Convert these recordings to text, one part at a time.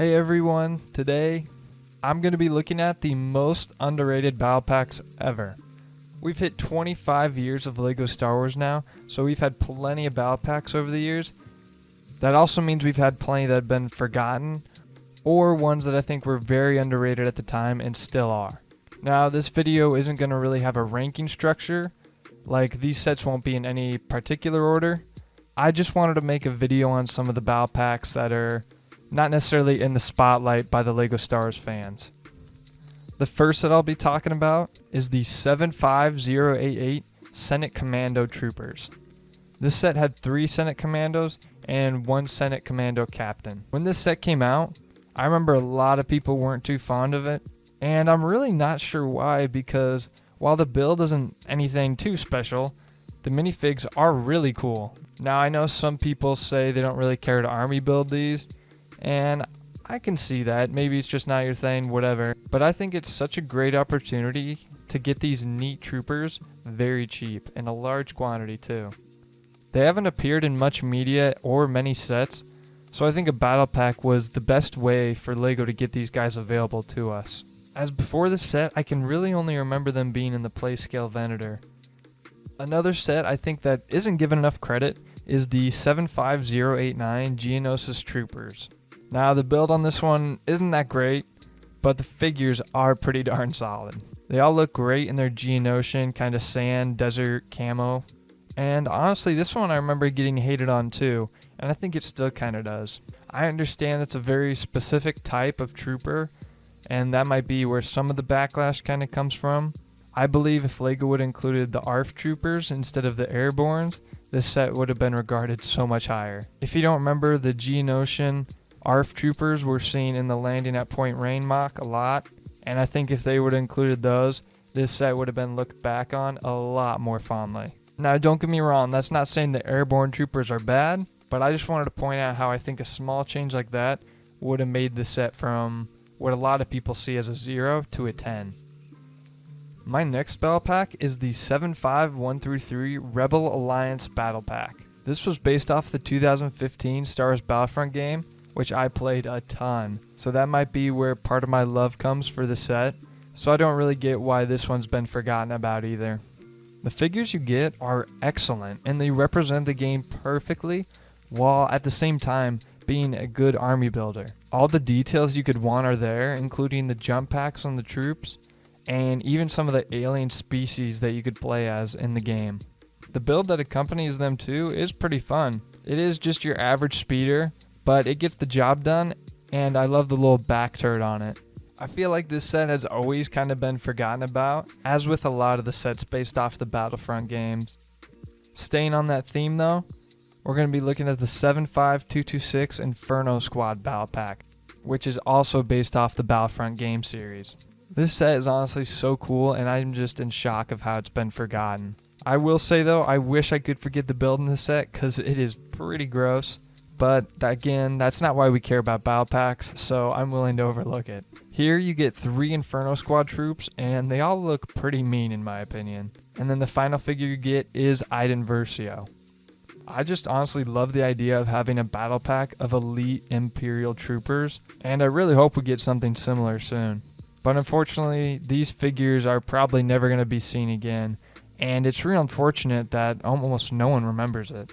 Hey everyone, today I'm going to be looking at the most underrated battle packs ever. We've hit 25 years of LEGO Star Wars now, so we've had plenty of battle packs over the years. That also means we've had plenty that have been forgotten, or ones that I think were very underrated at the time and still are. Now this video isn't going to really have a ranking structure, like these sets won't be in any particular order. I just wanted to make a video on some of the battle packs that are not necessarily in the spotlight by the LEGO Star Wars fans. The first that I'll be talking about is the 75088 Senate Commando Troopers. This set had 3 Senate Commandos and 1 Senate Commando Captain. When this set came out, I remember a lot of people weren't too fond of it, and I'm really not sure why, because while the build isn't anything too special, the minifigs are really cool. Now I know some people say they don't really care to army build these, and I can see that. Maybe it's just not your thing, whatever. But I think it's such a great opportunity to get these neat troopers very cheap, in a large quantity too. They haven't appeared in much media or many sets, so I think a battle pack was the best way for LEGO to get these guys available to us. As before this set, I can really only remember them being in the Playscale Venator. Another set I think that isn't given enough credit is the 75089 Geonosis Troopers. Now the build on this one isn't that great, but the figures are pretty darn solid. They all look great in their Geonosian kind of sand desert camo. And honestly, this one I remember getting hated on too, and I think it still kind of does. I understand it's a very specific type of trooper, and that might be where some of the backlash kind of comes from. I believe if LEGO would have included the ARF troopers instead of the Airborns, this set would have been regarded so much higher. If you don't remember, the Geonosian ARF troopers were seen in the Landing at Point Rain mock a lot, and I think if they would have included those, this set would have been looked back on a lot more fondly. Now don't get me wrong, that's not saying the Airborne troopers are bad, but I just wanted to point out how I think a small change like that would have made the set from what a lot of people see as a 0 to a 10. My next battle pack is the 75133 Rebel Alliance Battle Pack. This was based off the 2015 Star Wars Battlefront game, which I played a ton, so that might be where part of my love comes for the set, so I don't really get why this one's been forgotten about either. The figures you get are excellent, and they represent the game perfectly, while at the same time being a good army builder. All the details you could want are there, including the jump packs on the troops, and even some of the alien species that you could play as in the game. The build that accompanies them too is pretty fun. It is just your average speeder, but it gets the job done, and I love the little back turret on it. I feel like this set has always kind of been forgotten about, as with a lot of the sets based off the Battlefront games. Staying on that theme though, we're going to be looking at the 75226 Inferno Squad Battle Pack, which is also based off the Battlefront game series. This set is honestly so cool, and I'm just in shock of how it's been forgotten. I will say though, I wish I could forget the build in this set, because it is pretty gross. But again, that's not why we care about battle packs, so I'm willing to overlook it. Here you get 3 Inferno Squad troops, and they all look pretty mean in my opinion. And then the final figure you get is Iden Versio. I just honestly love the idea of having a battle pack of elite Imperial troopers, and I really hope we get something similar soon. But unfortunately, these figures are probably never going to be seen again, and it's real unfortunate that almost no one remembers it.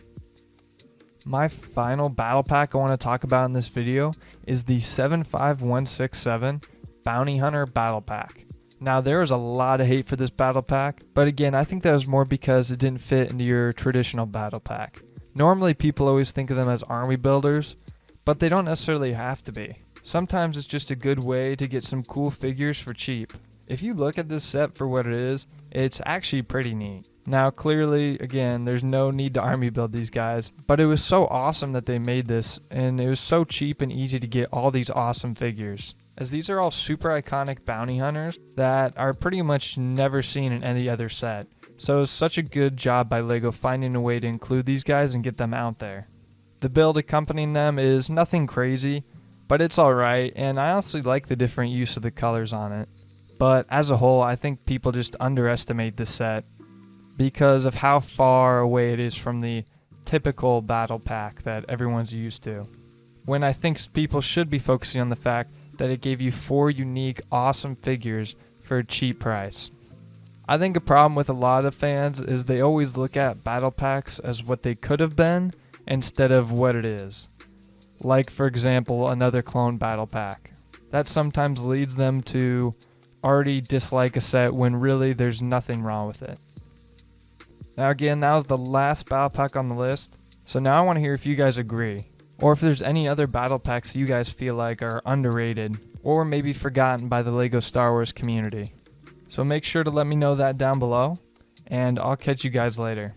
My final battle pack I want to talk about in this video is the 75167 Bounty Hunter Battle Pack. Now there was a lot of hate for this battle pack, but again I think that was more because it didn't fit into your traditional battle pack. Normally people always think of them as army builders, but they don't necessarily have to be. Sometimes it's just a good way to get some cool figures for cheap. If you look at this set for what it is, it's actually pretty neat. Now clearly, again, there's no need to army build these guys, but it was so awesome that they made this, and it was so cheap and easy to get all these awesome figures. As these are all super iconic bounty hunters that are pretty much never seen in any other set. So it's such a good job by LEGO finding a way to include these guys and get them out there. The build accompanying them is nothing crazy, but it's alright, and I honestly like the different use of the colors on it. But as a whole, I think people just underestimate this set because of how far away it is from the typical battle pack that everyone's used to. when I think people should be focusing on the fact that it gave you 4 unique, awesome figures for a cheap price. I think a problem with a lot of fans is they always look at battle packs as what they could have been instead of what it is. Like, for example, another clone battle pack. That sometimes leads them to already dislike a set when really there's nothing wrong with it. Now again, that was the last battle pack on the list, so now I want to hear if you guys agree, or if there's any other battle packs you guys feel like are underrated, or maybe forgotten by the LEGO Star Wars community. So make sure to let me know that down below, and I'll catch you guys later.